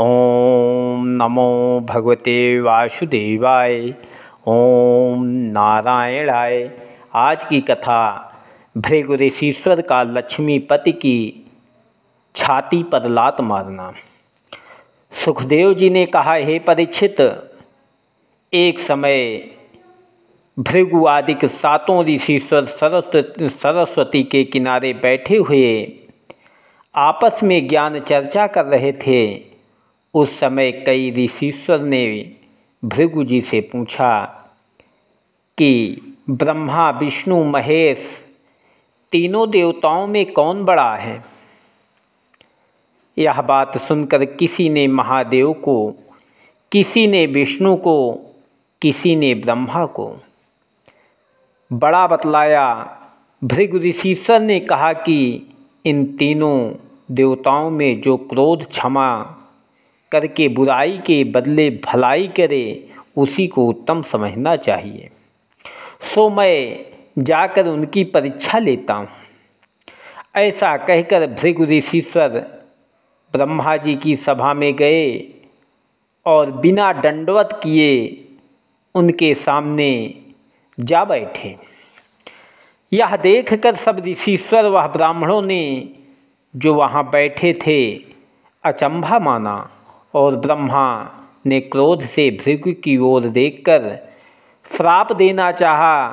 ओम नमो भगवते वासुदेवाय। ओम नारायणाय। आज की कथा भृगुऋषीश्वर का लक्ष्मीपति की छाती पर लात मारना। सुखदेव जी ने कहा, हे परीक्षित, एक समय भृगु आदि सातों ऋषीश्वर सरस्वती के किनारे बैठे हुए आपस में ज्ञान चर्चा कर रहे थे। उस समय कई ऋषीश्वर ने भृगु जी से पूछा कि ब्रह्मा, विष्णु, महेश तीनों देवताओं में कौन बड़ा है। यह बात सुनकर किसी ने महादेव को, किसी ने विष्णु को, किसी ने ब्रह्मा को बड़ा बतलाया। भृगु ऋषीश्वर ने कहा कि इन तीनों देवताओं में जो क्रोध क्षमा करके बुराई के बदले भलाई करे, उसी को उत्तम समझना चाहिए। सो मैं जाकर उनकी परीक्षा लेता हूँ। ऐसा कहकर भृगु ऋषीश्वर ब्रह्मा जी की सभा में गए और बिना दंडवत किए उनके सामने जा बैठे। यह देखकर सब ऋषीश्वर व ब्राह्मणों ने जो वहाँ बैठे थे अचंभा माना और ब्रह्मा ने क्रोध से भृगु की ओर देखकर श्राप देना चाहा,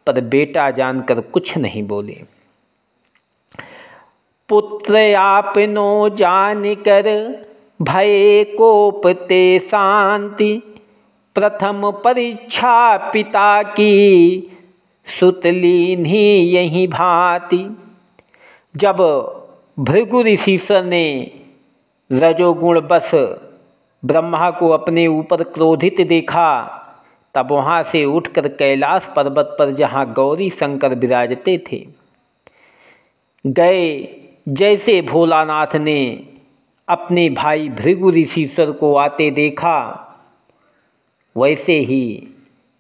पर बेटा जानकर कुछ नहीं बोले। पुत्र आपनो जान कर भय कोप ते शांति, प्रथम परीक्षा पिता की सुतलीन ही यही भांति। जब भृगु ऋषीश्वर ने रजोगुण बस ब्रह्मा को अपने ऊपर क्रोधित देखा, तब वहाँ से उठकर कैलाश पर्वत पर जहाँ गौरी शंकर विराजते थे गए। जैसे भोलानाथ ने अपने भाई भृगु ऋषीश्वर को आते देखा, वैसे ही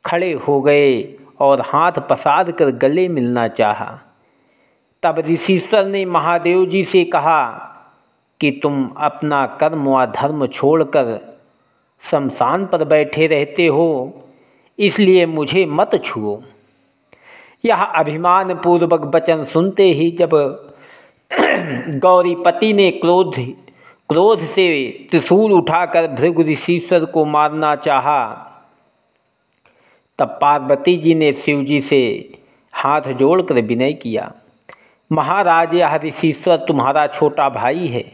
खड़े हो गए और हाथ पसार कर गले मिलना चाहा। तब ऋषीश्वर ने महादेव जी से कहा कि तुम अपना कर्म व धर्म छोड़कर शमशान पर बैठे रहते हो, इसलिए मुझे मत छुओ। यह अभिमान पूर्वक वचन सुनते ही जब गौरीपति ने क्रोध से त्रिशूल उठाकर भृगु ऋषीश्वर को मारना चाहा, तब पार्वती जी ने शिव जी से हाथ जोड़कर विनय किया, महाराज, यह ऋषीश्वर तुम्हारा छोटा भाई है,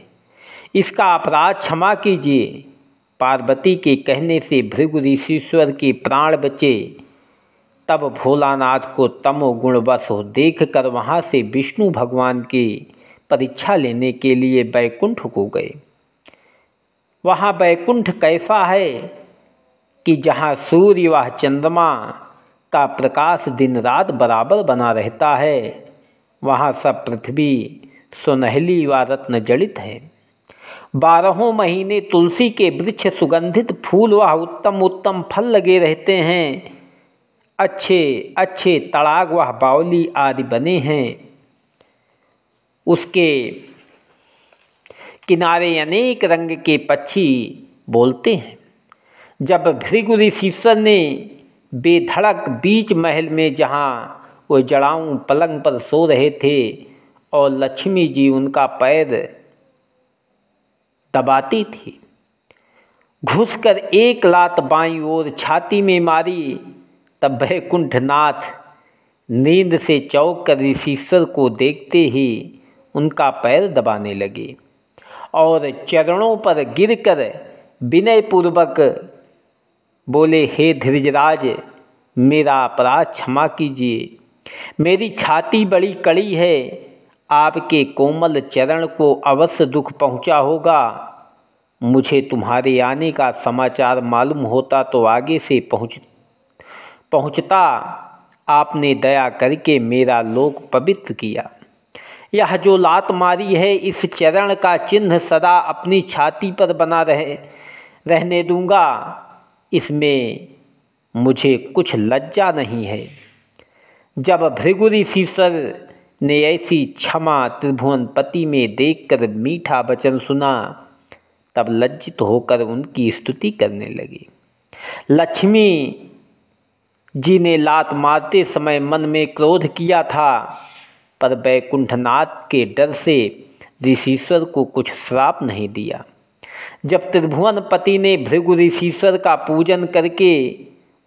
इसका अपराध क्षमा कीजिए। पार्वती के कहने से भृगु ऋषीश्वर के प्राण बचे। तब भोलानाथ को तमोगुणवश देख कर वहाँ से विष्णु भगवान की परीक्षा लेने के लिए बैकुंठ को गए। वहाँ बैकुंठ कैसा है कि जहाँ सूर्य व चंद्रमा का प्रकाश दिन रात बराबर बना रहता है, वहाँ सब पृथ्वी सुनहली व रत्न जड़ित है। 12 महीने तुलसी के वृक्ष, सुगंधित फूल व उत्तम उत्तम फल लगे रहते हैं। अच्छे अच्छे तड़ाग व बावली आदि बने हैं। उसके किनारे अनेक रंग के पक्षी बोलते हैं। जब भृगु ऋषीश्वर ने बेधड़क बीच महल में, जहाँ वो जड़ाऊं पलंग पर सो रहे थे और लक्ष्मी जी उनका पैर दबाती थी, घुसकर एक लात बाईं ओर छाती में मारी, तब वैकुंठनाथ नींद से चौंक कर ऋषीश्वर को देखते ही उनका पैर दबाने लगे और चरणों पर गिरकर विनयपूर्वक बोले, हे धीरजराज, मेरा अपराध क्षमा कीजिए। मेरी छाती बड़ी कड़ी है, आपके कोमल चरण को अवश्य दुख पहुंचा होगा। मुझे तुम्हारे आने का समाचार मालूम होता तो आगे से पहुंचता। आपने दया करके मेरा लोक पवित्र किया। यह जो लात मारी है, इस चरण का चिन्ह सदा अपनी छाती पर बना रहने दूंगा। इसमें मुझे कुछ लज्जा नहीं है। जब भृगु ऋषीश्वर ने ऐसी क्षमा त्रिभुवनपति में देखकर मीठा वचन सुना, तब लज्जित होकर उनकी स्तुति करने लगे। लक्ष्मी जी ने लात मारते समय मन में क्रोध किया था, पर वैकुंठनाथ के डर से ऋषिश्वर को कुछ श्राप नहीं दिया। जब त्रिभुवनपति ने भृगु ऋषिश्वर का पूजन करके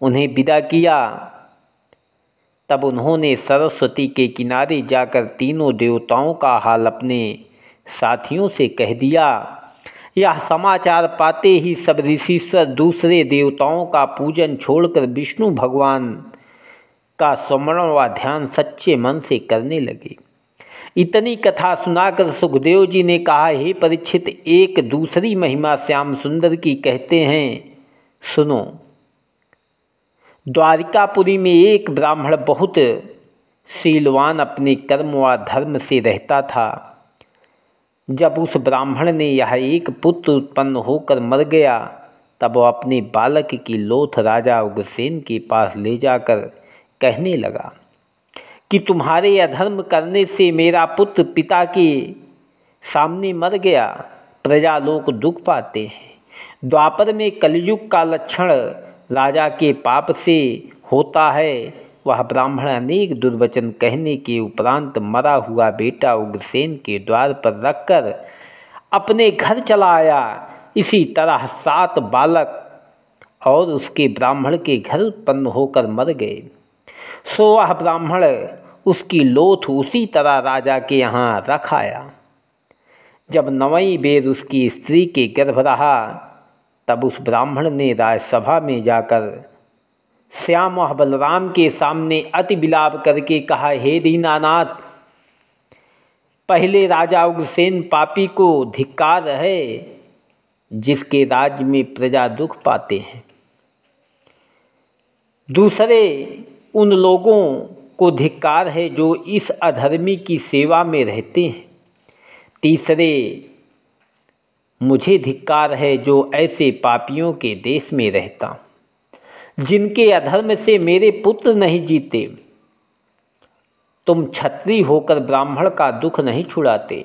उन्हें विदा किया, तब उन्होंने सरस्वती के किनारे जाकर तीनों देवताओं का हाल अपने साथियों से कह दिया। यह समाचार पाते ही सब ऋषिश्वर दूसरे देवताओं का पूजन छोड़कर विष्णु भगवान का स्मरण व ध्यान सच्चे मन से करने लगे। इतनी कथा सुनाकर सुखदेव जी ने कहा, हे परीक्षित, एक दूसरी महिमा श्याम सुंदर की कहते हैं, सुनो। द्वारिकापुरी में एक ब्राह्मण बहुत शीलवान अपने कर्म व धर्म से रहता था। जब उस ब्राह्मण ने यह एक पुत्र उत्पन्न होकर मर गया, तब वह अपने बालक की लोथ राजा उग्रसेन के पास ले जाकर कहने लगा कि तुम्हारे अधर्म करने से मेरा पुत्र पिता के सामने मर गया। प्रजा लोग दुख पाते हैं। द्वापर में कलयुग का लक्षण राजा के पाप से होता है। वह ब्राह्मण अनेक दुर्वचन कहने के उपरांत मरा हुआ बेटा उग्रसेन के द्वार पर रखकर अपने घर चला आया। इसी तरह 7 बालक और उसके ब्राह्मण के घर उत्पन्न होकर मर गए। सो वह ब्राह्मण उसकी लोथ उसी तरह राजा के यहाँ रख आया। जब 9वीं बेर उसकी स्त्री के गर्भ रहा, तब उस ब्राह्मण ने राजसभा में जाकर श्याम व बलराम के सामने अति विलाप करके कहा, हे दीनानाथ, पहले राजा उग्रसेन पापी को धिक्कार है, जिसके राज्य में प्रजा दुख पाते हैं। दूसरे उन लोगों को धिक्कार है जो इस अधर्मी की सेवा में रहते हैं। तीसरे मुझे धिक्कार है जो ऐसे पापियों के देश में रहता हूँ, जिनके अधर्म से मेरे पुत्र नहीं जीते। तुम क्षत्रिय होकर ब्राह्मण का दुख नहीं छुड़ाते।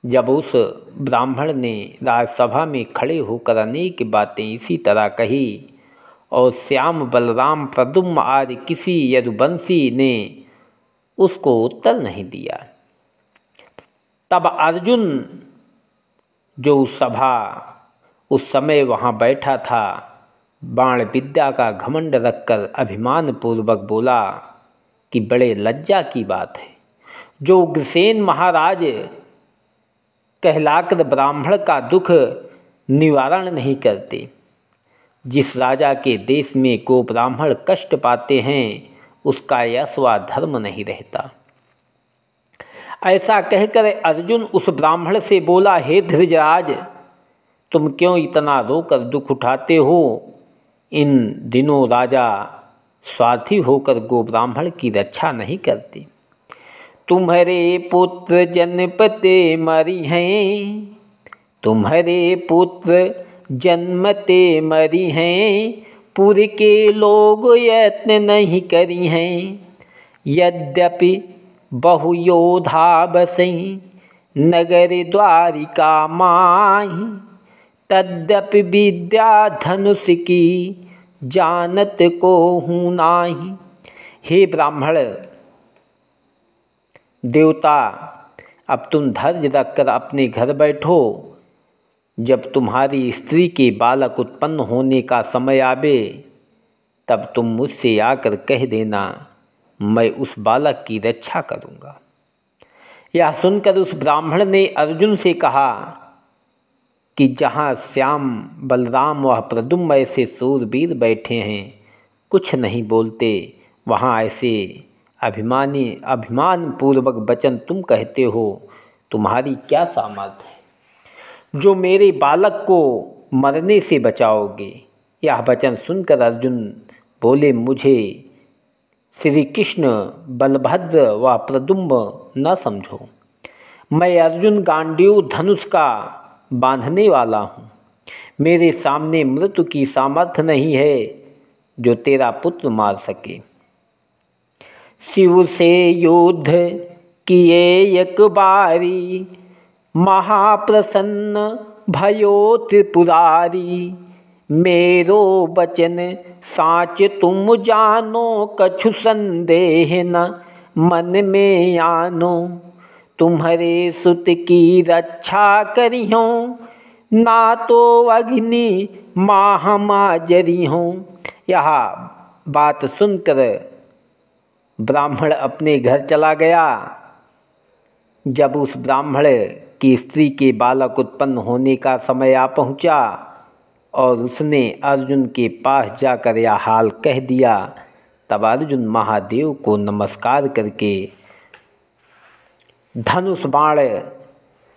जब उस ब्राह्मण ने राजसभा में खड़े होकर अनेक बातें इसी तरह कही और श्याम, बलराम, प्रद्युम्न आदि किसी यदुवंशी ने उसको उत्तर नहीं दिया, तब अर्जुन, जो उस समय वहाँ बैठा था, बाण विद्या का घमंड रखकर अभिमान पूर्वक बोला कि बड़े लज्जा की बात है, जो उग्रसेन महाराज कहलाकर ब्राह्मण का दुख निवारण नहीं करते। जिस राजा के देश में को ब्राह्मण कष्ट पाते हैं, उसका यश व धर्म नहीं रहता। ऐसा कहकर अर्जुन उस ब्राह्मण से बोला, हे धृतराज, तुम क्यों इतना रोकर दुख उठाते हो? इन दिनों राजा स्वार्थी होकर गो ब्राह्मण की रक्षा नहीं करते। तुम्हारे पुत्र जन्मते मरी हैं, तुम्हारे पुत्र जन्मते मरी हैं, पुर के लोग यत्न नहीं करी हैं। यद्यपि बहु योधा बसई नगर द्वारिका माही, तद्यपि विद्या धनुष की जानत को हूँ नाही। हे ब्राह्मण देवता, अब तुम धैर्य रखकर अपने घर बैठो। जब तुम्हारी स्त्री के बालक उत्पन्न होने का समय आवे, तब तुम मुझसे आकर कह देना, मैं उस बालक की रक्षा करूँगा। यह सुनकर उस ब्राह्मण ने अर्जुन से कहा कि जहाँ श्याम, बलराम व प्रद्युम्न ऐसे सूरवीर बैठे हैं, कुछ नहीं बोलते, वहाँ ऐसे अभिमान पूर्वक वचन तुम कहते हो, तुम्हारी क्या सामर्थ्य है जो मेरे बालक को मरने से बचाओगे? यह वचन सुनकर अर्जुन बोले, मुझे श्री कृष्ण, बलभद्र व प्रद्युम्न न समझो। मैं अर्जुन गांडीव धनुष का बांधने वाला हूँ। मेरे सामने मृत्यु की सामर्थ्य नहीं है जो तेरा पुत्र मार सके। शिव से युद्ध किए एक बारी, महाप्रसन्न भयो त्रिपुरारी, मेरो बचन साच तुम जानो, कछु संदेह न मन में आनो। तुम्हारे सुत की रक्षा करियो, ना तो अग्नि महामा जरी हो। यह बात सुनकर ब्राह्मण अपने घर चला गया। जब उस ब्राह्मण की स्त्री के बालक उत्पन्न होने का समय आ पहुंचा और उसने अर्जुन के पास जाकर यह हाल कह दिया, तब अर्जुन महादेव को नमस्कार करके धनुष बाण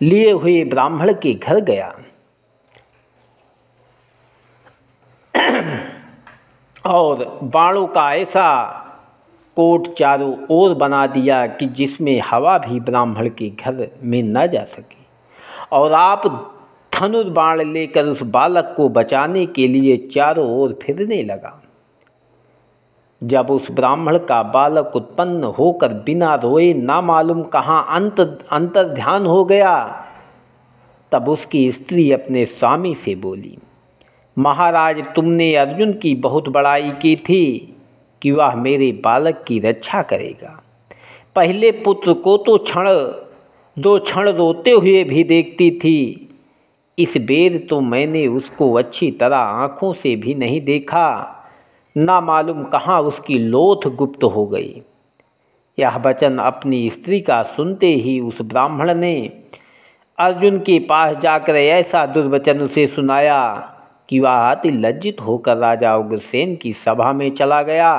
लिए हुए ब्राह्मण के घर गया और बाणों का ऐसा कोट चारों ओर बना दिया कि जिसमें हवा भी ब्राह्मण के घर में न जा सके। और आप धनुष बाण लेकर उस बालक को बचाने के लिए चारों ओर फिरने लगा। जब उस ब्राह्मण का बालक उत्पन्न होकर बिना रोए ना मालूम कहाँ अंतर ध्यान हो गया, तब उसकी स्त्री अपने स्वामी से बोली, महाराज, तुमने अर्जुन की बहुत बड़ाई की थी कि वह मेरे बालक की रक्षा करेगा। पहले पुत्र को तो दो क्षण रोते हुए भी देखती थी, इस बेर तो मैंने उसको अच्छी तरह आँखों से भी नहीं देखा, ना मालूम कहाँ उसकी लोथ गुप्त हो गई। यह वचन अपनी स्त्री का सुनते ही उस ब्राह्मण ने अर्जुन के पास जाकर ऐसा दुर्वचन उसे सुनाया कि वह अति लज्जित होकर राजा उग्रसेन की सभा में चला गया।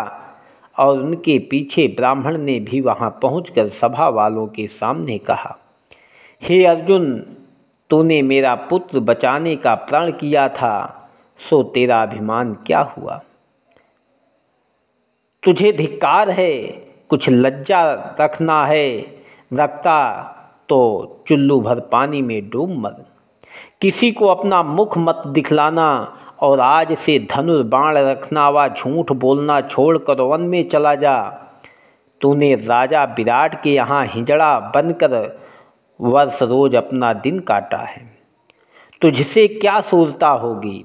और उनके पीछे ब्राह्मण ने भी वहां पहुंचकर सभा वालों के सामने कहा, हे अर्जुन, तूने मेरा पुत्र बचाने का प्रण किया था, सो तेरा अभिमान क्या हुआ? तुझे धिक्कार है, कुछ लज्जा रखता तो चुल्लू भर पानी में डूब मर। किसी को अपना मुख मत दिखलाना और आज से धनुष बाण रखना व झूठ बोलना छोड़कर वन में चला जा। तूने राजा विराट के यहाँ हिजड़ा बनकर वर्ष रोज अपना दिन काटा है, तुझसे क्या सूरता होगी?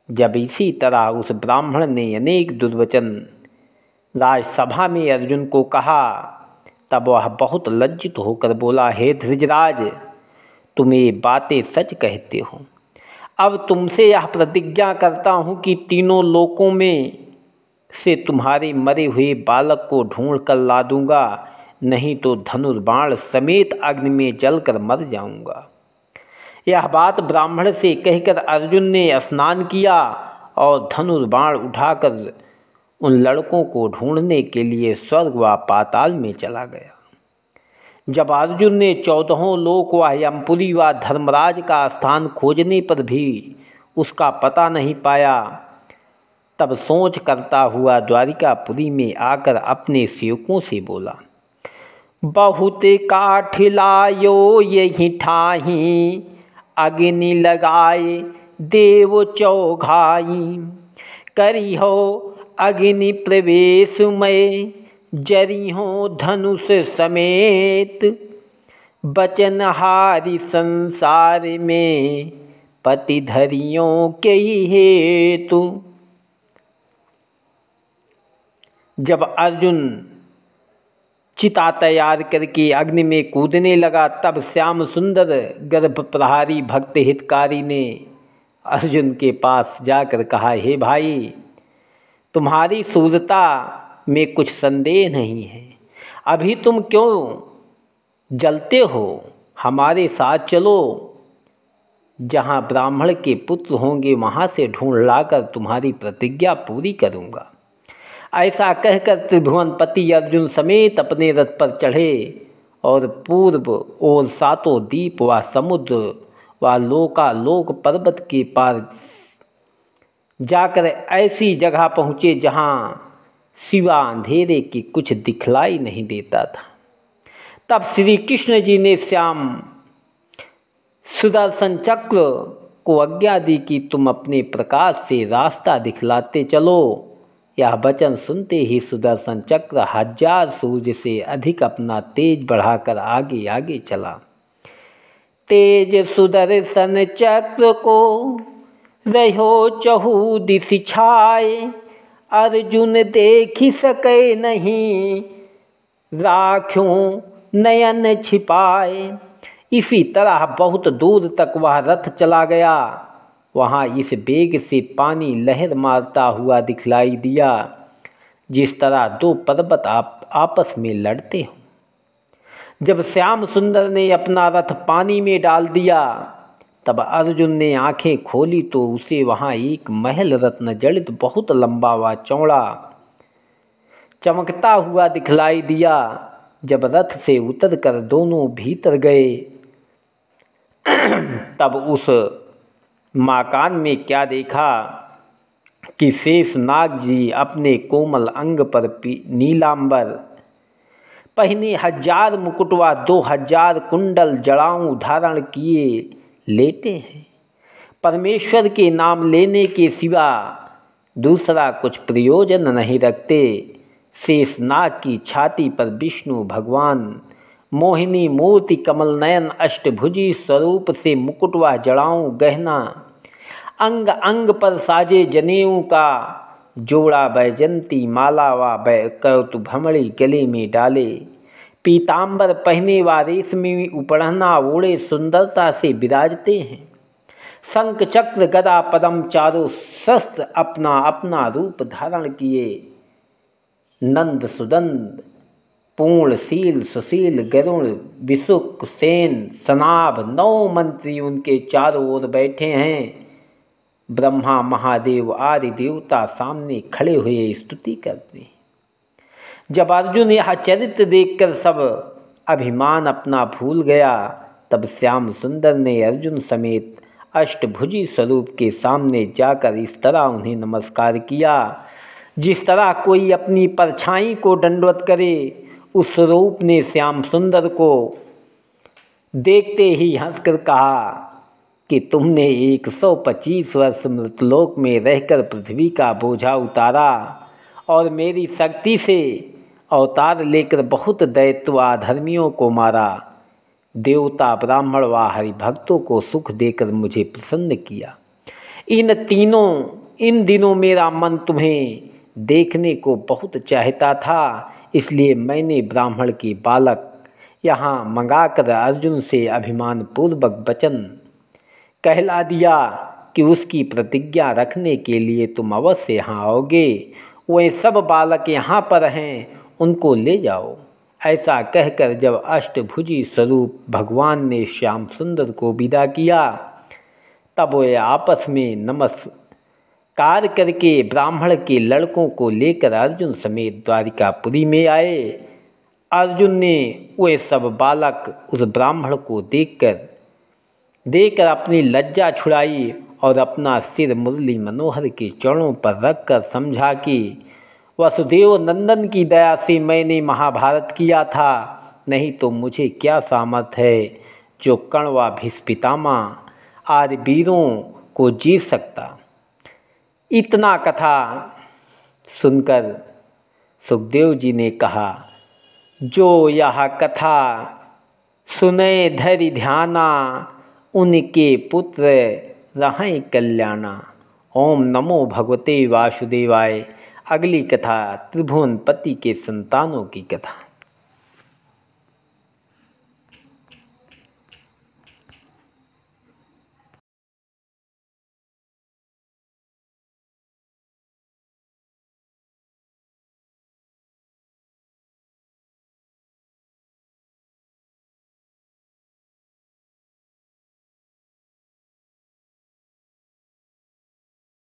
जब इसी तरह उस ब्राह्मण ने अनेक दुर्वचन राजसभा में अर्जुन को कहा, तब वह बहुत लज्जित होकर बोला, हे धृतराज, तुम ये बातें सच कहते हो। अब तुमसे यह प्रतिज्ञा करता हूँ कि तीनों लोकों में से तुम्हारे मरे हुए बालक को ढूंढ कर ला दूंगा, नहीं तो धनुष बाण समेत अग्नि में जलकर मर जाऊंगा। यह बात ब्राह्मण से कहकर अर्जुन ने स्नान किया और धनुष बाण उठाकर उन लड़कों को ढूंढने के लिए स्वर्ग व पाताल में चला गया। जब अर्जुन ने 14 लोक व यमपुरी व धर्मराज का स्थान खोजने पर भी उसका पता नहीं पाया, तब सोच करता हुआ द्वारिकापुरी में आकर अपने सेवकों से बोला, बहुत काठ लायो यही ठाही, अग्नि लगाए देव चौघाई, करी हो अग्नि प्रवेश में, जरी हो धनुष समेत, बचनहारी संसार में, पति धरियों के हेतु। जब अर्जुन चिता तैयार करके अग्नि में कूदने लगा, तब श्याम सुंदर गर्भ प्रहारी भक्त हितकारी ने अर्जुन के पास जाकर कहा, हे भाई, तुम्हारी शूरता में कुछ संदेह नहीं है, अभी तुम क्यों जलते हो? हमारे साथ चलो, जहाँ ब्राह्मण के पुत्र होंगे वहाँ से ढूंढ लाकर तुम्हारी प्रतिज्ञा पूरी करूँगा। ऐसा कहकर त्रिभुवनपति अर्जुन समेत अपने रथ पर चढ़े और पूर्व और 7 द्वीप व समुद्र व लोकालोक पर्वत के पार जाकर ऐसी जगह पहुँचे जहाँ सिवा अंधेरे की कुछ दिखलाई नहीं देता था। तब श्री कृष्ण जी ने श्याम सुदर्शन चक्र को आज्ञा दी कि तुम अपने प्रकाश से रास्ता दिखलाते चलो। यह वचन सुनते ही सुदर्शन चक्र 1000 सूर्य से अधिक अपना तेज बढ़ाकर आगे आगे चला। तेज सुदर्शन चक्र को रहो चहु दिस छाए। अर्जुन देखि सके नहीं राख्यों नयन छिपाए। इसी तरह बहुत दूर तक वह रथ चला गया। वहाँ इस वेग से पानी लहर मारता हुआ दिखलाई दिया जिस तरह दो पर्वत आपस में लड़ते हों। जब श्याम सुंदर ने अपना रथ पानी में डाल दिया तब अर्जुन ने आंखें खोली तो उसे वहाँ एक महल रत्न जड़ित बहुत लंबा व चौड़ा चमकता हुआ दिखलाई दिया। जब रथ से उतरकर दोनों भीतर गए तब उस मकान में क्या देखा कि शेषनाग जी अपने कोमल अंग पर नीलांबर पहने 1000 मुकुट व 2000 कुंडल जड़ाऊं धारण किए लेटे हैं। परमेश्वर के नाम लेने के सिवा दूसरा कुछ प्रयोजन नहीं रखते। शेषनाग की छाती पर विष्णु भगवान मोहिनी मूर्ति कमल नयन अष्टभुजी स्वरूप से मुकुट व जड़ाऊं गहना अंग अंग पर साजे जनेऊ का जोड़ा बैजंती माला व कौतु भमड़ी गले में डाले पीताम्बर पहने व रेशमी उपड़ना ओढ़े सुंदरता से विराजते हैं। शंख चक्र गदा पदम चारों शस्त्र अपना अपना रूप धारण किए नंद सुदंद पूर्णशील सुशील गरुण विशुक सेन सनाभ 9 मंत्री उनके चारों ओर बैठे हैं। ब्रह्मा महादेव आदि देवता सामने खड़े हुए स्तुति करते हैं। जब अर्जुन यह चरित्र देखकर सब अभिमान अपना भूल गया तब श्याम सुंदर ने अर्जुन समेत अष्टभुजी स्वरूप के सामने जाकर इस तरह उन्हें नमस्कार किया जिस तरह कोई अपनी परछाई को दंडवत करे। उस स्वरूप ने श्याम सुंदर को देखते ही हंसकर कहा कि तुमने 125 वर्ष मृतलोक में रहकर पृथ्वी का बोझा उतारा और मेरी शक्ति से अवतार लेकर बहुत दैत्य व अधर्मियों को मारा। देवता ब्राह्मण व हरिभक्तों को सुख देकर मुझे प्रसन्न किया। इन दिनों मेरा मन तुम्हें देखने को बहुत चाहता था, इसलिए मैंने ब्राह्मण के बालक यहाँ मंगाकर अर्जुन से अभिमान पूर्वक वचन कहला दिया कि उसकी प्रतिज्ञा रखने के लिए तुम अवश्य यहाँ आओगे। वे सब बालक यहाँ पर हैं, उनको ले जाओ। ऐसा कहकर जब अष्टभुजी स्वरूप भगवान ने श्याम सुंदर को विदा किया तब वे आपस में नमस्कार करके ब्राह्मण के लड़कों को लेकर अर्जुन समेत द्वारिकापुरी में आए। अर्जुन ने वे सब बालक उस ब्राह्मण को देखकर अपनी लज्जा छुड़ाई और अपना सिर मुरली मनोहर के चरणों पर रखकर समझा कि वसुदेव नंदन की दया से मैंने महाभारत किया था, नहीं तो मुझे क्या सामर्थ है जो कर्ण व भीष्म पितामह आदि वीरों को जीत सकता। इतना कथा सुनकर सुखदेव जी ने कहा, जो यह कथा सुने धैर्य ध्याना उनके पुत्र रहें कल्याणा। ओम नमो भगवते वासुदेवाय। अगली कथा त्रिभुवनपति के संतानों की कथा।